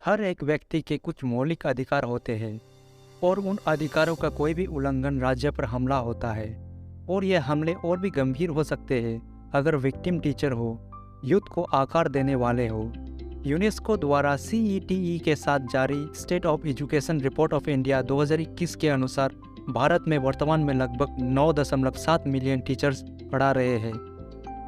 हर एक व्यक्ति के कुछ मौलिक अधिकार होते हैं और उन अधिकारों का कोई भी उल्लंघन राज्य पर हमला होता है और ये हमले और भी गंभीर हो सकते हैं अगर विक्टिम टीचर हो, युद्ध को आकार देने वाले हो। यूनेस्को द्वारा CETE के साथ जारी state of education report of India 2021 के अनुसार भारत में वर्तमान में लगभग 9.7 मिलियन टीचर्स पढ़ा रहे हैं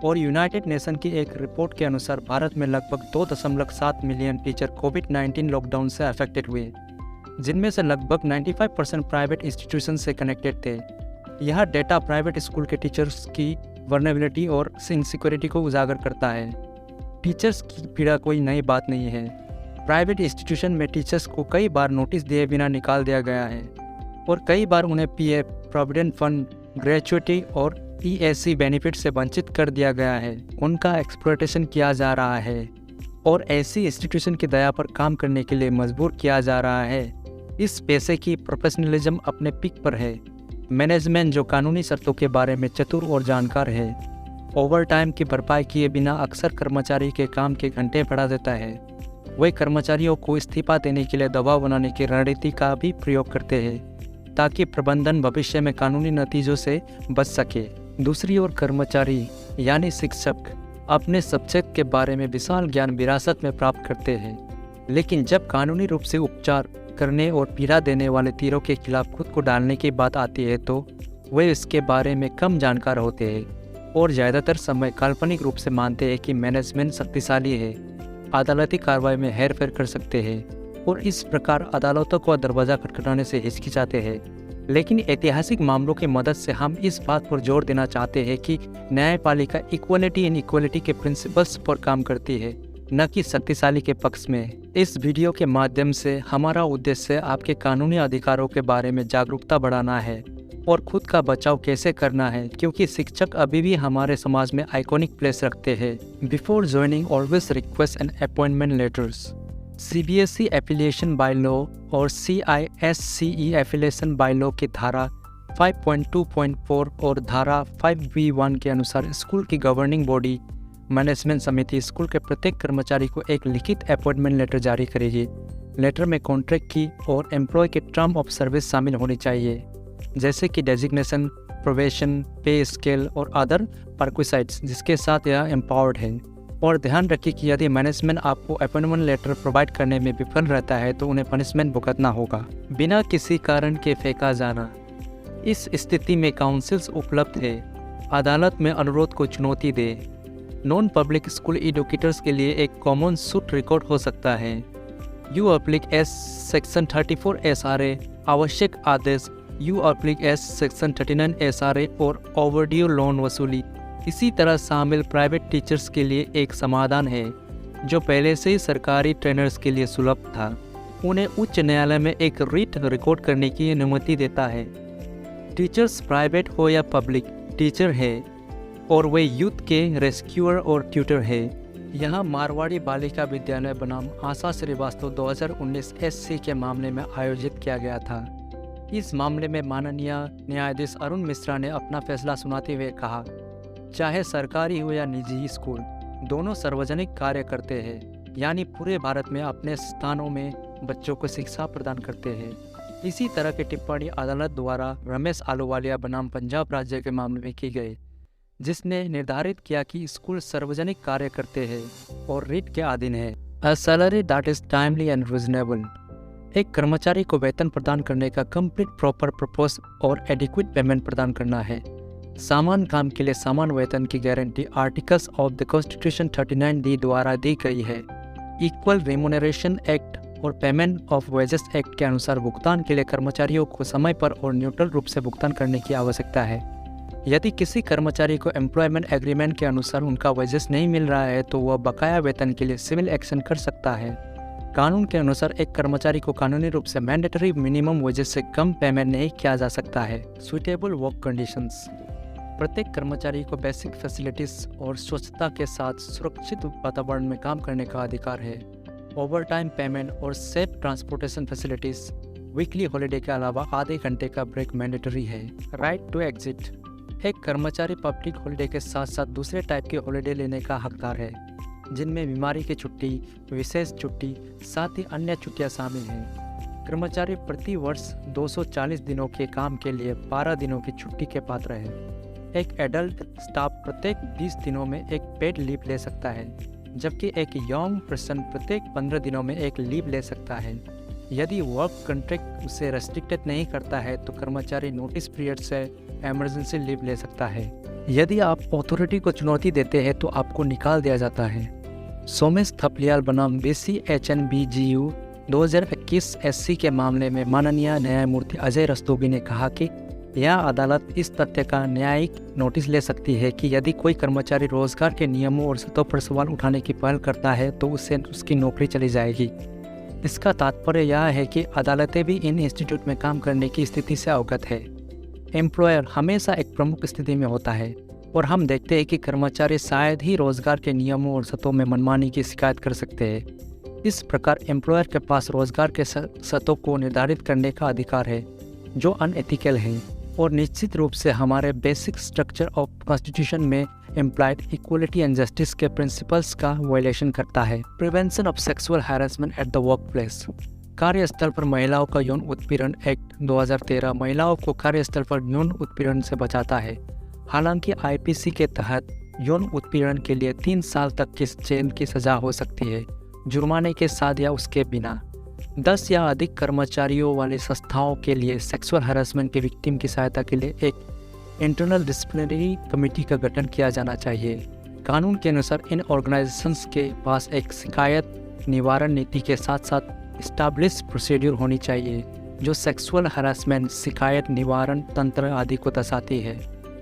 और यूनाइटेड नेशन की एक रिपोर्ट के अनुसार भारत में लगभग 2.7 मिलियन टीचर कोविड-19 लॉकडाउन से अफेक्टेड हुए, जिनमें से लगभग 95% प्राइवेट इंस्टीट्यूशन से कनेक्टेड थे। यह डेटा प्राइवेट स्कूल के टीचर्स की वर्नेबिलिटी और इनसिक्योरिटी को उजागर करता है। टीचर्स की पीड़ा कोई नई बात नहीं है। प्राइवेट इंस्टीट्यूशन में टीचर्स को कई बार नोटिस दिए बिना निकाल दिया गया है और कई बार उन्हें PF, प्रोविडेंट फंड, ग्रेचुइटी और EAC बेनिफिट से वंचित कर दिया गया है। उनका एक्सप्लॉयटेशन किया जा रहा है और ऐसी इंस्टीट्यूशन की दया पर काम करने के लिए मजबूर किया जा रहा है। इस पेशे की प्रोफेशनलिज्म अपने पीक पर है। मैनेजमेंट जो कानूनी शर्तों के बारे में चतुर और जानकार है, ओवरटाइम की भरपाई किए बिना अक्सर कर्मचारी के काम के घंटे बढ़ा देता है। वे कर्मचारियों को इस्तीफा देने के लिए दबाव बनाने की रणनीति का भी प्रयोग करते हैं ताकि प्रबंधन भविष्य में कानूनी नतीजों से बच सके। दूसरी ओर कर्मचारी यानी शिक्षक अपने सब्जेक्ट के बारे में विशाल ज्ञान विरासत में प्राप्त करते हैं, लेकिन जब कानूनी रूप से उपचार करने और पीड़ा देने वाले तीरों के खिलाफ खुद को डालने की बात आती है तो वे इसके बारे में कम जानकार होते हैं और ज़्यादातर समय काल्पनिक रूप से मानते हैं कि मैनेजमेंट शक्तिशाली है, अदालती कार्रवाई में हेरफेर कर सकते हैं और इस प्रकार अदालतों को दरवाज़ा खटखटाने से हिचकिचाते हैं। लेकिन ऐतिहासिक मामलों की मदद से हम इस बात पर जोर देना चाहते हैं कि न्यायपालिका इक्वलिटी इन इक्वलिटी के प्रिंसिपल्स पर काम करती है, न कि शक्तिशाली के पक्ष में। इस वीडियो के माध्यम से हमारा उद्देश्य आपके कानूनी अधिकारों के बारे में जागरूकता बढ़ाना है और खुद का बचाव कैसे करना है, क्योंकि शिक्षक अभी भी हमारे समाज में आइकॉनिक प्लेस रखते हैं। Before joining always request an appointment letters. CBSE affiliation by law और CISCE एफिलिएशन बाय लॉ की धारा 5.2.4 और धारा 5B1 के अनुसार स्कूल की गवर्निंग बॉडी मैनेजमेंट समिति स्कूल के प्रत्येक कर्मचारी को एक लिखित अपॉइंटमेंट लेटर जारी करेगी। लेटर में कॉन्ट्रैक्ट की और एम्प्लॉय के टर्म ऑफ सर्विस शामिल होनी चाहिए, जैसे कि डेजिग्नेशन, प्रोबेशन, पे स्केल और अदर परक्विसाइट्स जिसके साथ यह एम्पावर्ड है। और ध्यान रखिए कि यदि मैनेजमेंट आपको अपॉइंटमेंट लेटर प्रोवाइड करने में विफल रहता है तो उन्हें पनिशमेंट भुगतना होगा। बिना किसी कारण के फेंका जाना। इस स्थिति में काउंसिल्स उपलब्ध है। अदालत में अनुरोध को चुनौती दे। नॉन पब्लिक स्कूल एडुकेटर्स के लिए एक कॉमन सूट रिकॉर्ड हो सकता है। U/S सेक्शन 34 SRA आवश्यक आदेश, U/S सेक्शन 39 SRA और ओवरड्यू लोन वसूली। इसी तरह शामिल प्राइवेट टीचर्स के लिए एक समाधान है जो पहले से ही सरकारी ट्रेनर्स के लिए सुलभ था। उन्हें उच्च न्यायालय में एक रिट रिकॉर्ड करने की अनुमति देता है। टीचर्स प्राइवेट हो या पब्लिक टीचर है और वे यूथ के रेस्क्यूअर और ट्यूटर है। यहाँ मारवाड़ी बालिका विद्यालय बनाम आशा श्रीवास्तव 2019 SC के मामले में आयोजित किया गया था। इस मामले में माननीय न्यायाधीश अरुण मिश्रा ने अपना फैसला सुनाते हुए कहा, चाहे सरकारी हो या निजी स्कूल, दोनों सार्वजनिक कार्य करते हैं, यानी पूरे भारत में अपने स्थानों में बच्चों को शिक्षा प्रदान करते हैं। इसी तरह की टिप्पणी अदालत द्वारा रमेश आलूवालिया बनाम पंजाब राज्य के मामले में की गई, जिसने निर्धारित किया कि स्कूल सार्वजनिक कार्य करते हैं और रिट के अधीन है। A salary that is timely and reasonable. एक कर्मचारी को वेतन प्रदान करने का कंप्लीट, प्रॉपर, प्रपोज और एडिक्वेट पेमेंट प्रदान करना है। समान काम के लिए समान वेतन की guarantee articles of the constitution 39D द्वारा दी गई है। इक्वल रेम्यूनरेशन एक्ट और पेमेंट ऑफ वेजेस एक्ट के अनुसार भुगतान के लिए कर्मचारियों को समय पर और न्यूट्रल रूप से भुगतान करने की आवश्यकता है। यदि किसी कर्मचारी को एम्प्लॉयमेंट एग्रीमेंट के अनुसार उनका वेजेस नहीं मिल रहा है तो वह बकाया वेतन के लिए सिविल एक्शन कर सकता है। कानून के अनुसार एक कर्मचारी को कानूनी रूप से मैंडेटरी मिनिमम वेजेस से कम पेमेंट नहीं किया जा सकता है। Suitable work conditions. प्रत्येक कर्मचारी को बेसिक फैसिलिटीज और स्वच्छता के साथ सुरक्षित वातावरण में काम करने का अधिकार है। ओवरटाइम पेमेंट और safe transportation facilities, weekly holiday के अलावा आधे घंटे का ब्रेक मैंडेटरी है। Right to exit. एक कर्मचारी पब्लिक हॉलिडे के साथ साथ दूसरे टाइप के हॉलिडे लेने का हकदार है। जिनमें बीमारी की छुट्टी, विशेष छुट्टी, साथ ही अन्य छुट्टियां शामिल हैं। कर्मचारी प्रति वर्ष 240 दिनों के काम के लिए 12 दिनों की छुट्टी के पात्र है। एक एडल्ट स्टाफ प्रत्येक 20 दिनों में एक पेड लीव ले सकता है, जबकि एक यंग पर्सन प्रत्येक 15 दिनों में एक लीव ले सकता है। यदि वर्क कॉन्ट्रैक्ट उसे रेस्ट्रिक्टेड नहीं करता है तो कर्मचारी नोटिस पीरियड से इमरजेंसी लीव ले सकता है। यदि आप अथॉरिटी को चुनौती देते हैं तो आपको निकाल दिया जाता है। सोमेश थपलियाल बनाम BCHNBGU 2021 SC के मामले में माननीय न्यायमूर्ति अजय रस्तोगी ने कहा कि यह अदालत इस तथ्य का न्यायिक नोटिस ले सकती है कि यदि कोई कर्मचारी रोजगार के नियमों और सतहों पर सवाल उठाने की पहल करता है तो उससे उसकी नौकरी चली जाएगी। इसका तात्पर्य यह है कि अदालतें भी इन इंस्टीट्यूट में काम करने की स्थिति से अवगत है। एम्प्लॉयर हमेशा एक प्रमुख स्थिति में होता है और हम देखते हैं कि कर्मचारी शायद ही रोजगार के नियमों और सतहों में मनमानी की शिकायत कर सकते हैं। इस प्रकार एम्प्लॉयर के पास रोजगार के सतहों को निर्धारित करने का अधिकार है जो अनएथिकल है और निश्चित रूप से हमारे बेसिक स्ट्रक्चर ऑफ कॉन्स्टिट्यूशन में इम्प्लाइड इक्वलिटी एंड जस्टिस के प्रिंसिपल्स का वायलेशन करता है। Prevention of sexual harassment at the work place. कार्यस्थल पर महिलाओं का यौन उत्पीड़न एक्ट 2013 महिलाओं को कार्यस्थल पर यौन उत्पीड़न से बचाता है। हालांकि IPC के तहत यौन उत्पीड़न के लिए 3 साल तक की जेल की सजा हो सकती है, जुर्माने के साथ या उसके बिना। 10 या अधिक कर्मचारियों वाली संस्थाओं के लिए सेक्सुअल हैरेसमेंट के विक्टिम की सहायता के लिए एक इंटरनल डिसिप्लिनरी कमेटी का गठन किया जाना चाहिए। कानून के अनुसार इन ऑर्गेनाइजेशंस के पास एक शिकायत निवारण नीति के साथ साथ एस्टैब्लिश प्रोसीड्यूर होनी चाहिए जो सेक्सुअल हैरेसमेंट शिकायत निवारण तंत्र आदि को दर्शाती है।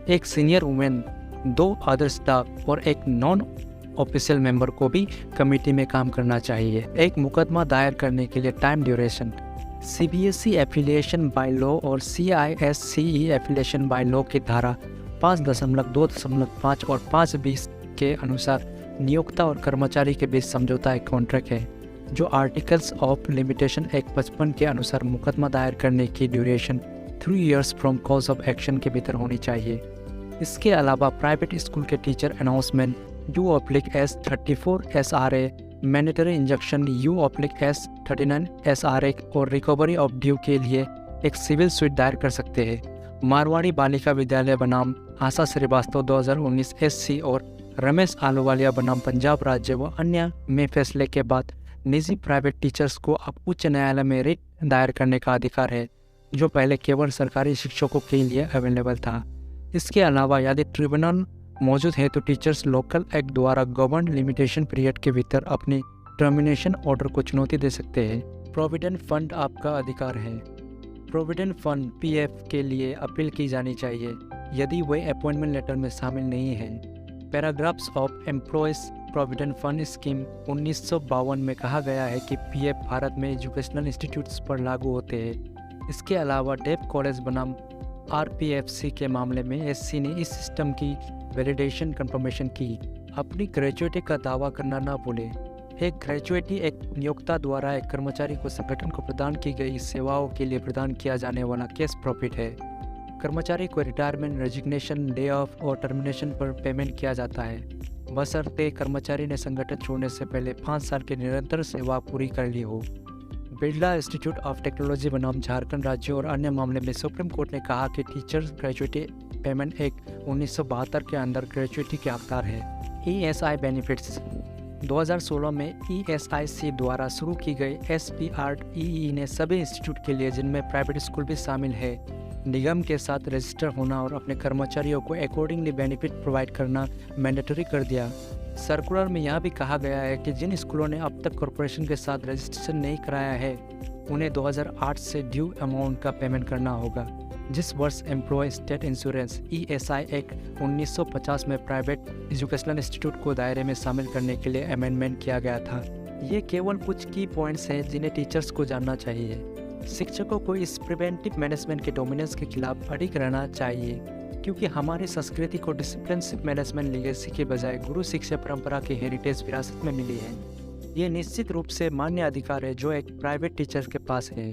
एक सीनियर वुमेन, 2 अदर स्टाफ और एक नॉन ऑफिशियल मेंबर को भी कमेटी में काम करना चाहिए। एक मुकदमा दायर करने के लिए time duration. CBSE affiliation by law और CISCE एफिलिएशन बाय लॉ की धारा 5.2.5 और 5.20 के अनुसार नियोक्ता और कर्मचारी के बीच समझौता एक कॉन्ट्रैक्ट है जो आर्टिकल्स ऑफ लिमिटेशन एक्ट 55 के अनुसार मुकदमा दायर करने की duration 3 years from cause of action के भीतर होनी चाहिए। इसके अलावा प्राइवेट स्कूल के teacher announcement U/S34 SRA, mandatory injection U/S39 SRA और रिकवरी ऑफ ड्यू के लिए एक सिविल सूट दायर कर सकते हैं। मारवाड़ी बालिका विद्यालय बनाम आशा श्रीवास्तव 2019 SC और रमेश आलूवालिया बनाम पंजाब राज्य व अन्य में फैसले के बाद निजी प्राइवेट टीचर्स को अब उच्च न्यायालय में रिट दायर करने का अधिकार है जो पहले केवल सरकारी शिक्षकों के लिए अवेलेबल था। इसके अलावा यदि ट्रिब्यूनल मौजूद है तो टीचर्स लोकल एक्ट द्वारा गवर्न लिमिटेशन पीरियड के भीतर अपनी टर्मिनेशन ऑर्डर को चुनौती दे सकते हैं। प्रोविडेंट फंड आपका अधिकार है। प्रोविडेंट फंड PF के लिए अपील की जानी चाहिए यदि वे अपॉइंटमेंट लेटर में शामिल नहीं हैं। Paragraphs of employees provident fund scheme 1952 में कहा गया है कि PF भारत में एजुकेशनल इंस्टीट्यूट्स पर लागू होते हैं। इसके अलावा डेफ कॉलेज बनाम RPFC के मामले में SC ने इस सिस्टम की वैलिडेशन कंफर्मेशन की। अपनी ग्रेजुएटी का दावा करना ना भूलें। एक ग्रेजुएटी एक नियोक्ता द्वारा एक कर्मचारी को संगठन को प्रदान की गई सेवाओं के लिए प्रदान किया जाने वाला कैश प्रॉफिट है। कर्मचारी को रिटायरमेंट, रेजिग्नेशन, डे ऑफ और टर्मिनेशन पर पेमेंट किया जाता है बशर्ते कर्मचारी ने संगठन छोड़ने से पहले 5 साल की निरंतर सेवा पूरी कर ली हो। बिरला इंस्टीट्यूट ऑफ टेक्नोलॉजी बनाम झारखंड राज्य और अन्य मामले में सुप्रीम कोर्ट ने कहा कि टीचर्स ग्रेजुएटी पेमेंट एक्ट 1972 के अंदर ग्रेजुएटी के हकदार है। ESI बेनिफिट्स 2016 में ESIC द्वारा शुरू की गई SPREE ने सभी इंस्टीट्यूट के लिए जिनमें प्राइवेट स्कूल भी शामिल है निगम के साथ रजिस्टर होना और अपने कर्मचारियों को अकॉर्डिंगली बेनिफिट प्रोवाइड करना मैंडेटरी कर दिया। सर्कुलर में यह भी कहा गया है कि जिन स्कूलों ने अब तक कॉरपोरेशन के साथ रजिस्ट्रेशन नहीं कराया है उन्हें 2008 से ड्यू अमाउंट का पेमेंट करना होगा। जिस वर्ष employee state insurance ESI act 1950 में प्राइवेट एजुकेशनल इंस्टीट्यूट को दायरे में शामिल करने के लिए अमेंडमेंट किया गया था। ये केवल कुछ की पॉइंट्स हैं जिन्हें टीचर्स को जानना चाहिए। शिक्षकों को इस प्रिवेंटिव मैनेजमेंट के डोमिनेंस के खिलाफ अडिग रहना चाहिए क्योंकि हमारी संस्कृति को डिसिप्लिनशिप मैनेजमेंट लीगेसी के बजाय गुरु शिक्षा परंपरा की हेरिटेज विरासत में मिली है। ये निश्चित रूप से मान्य अधिकार है जो एक प्राइवेट टीचर के पास है।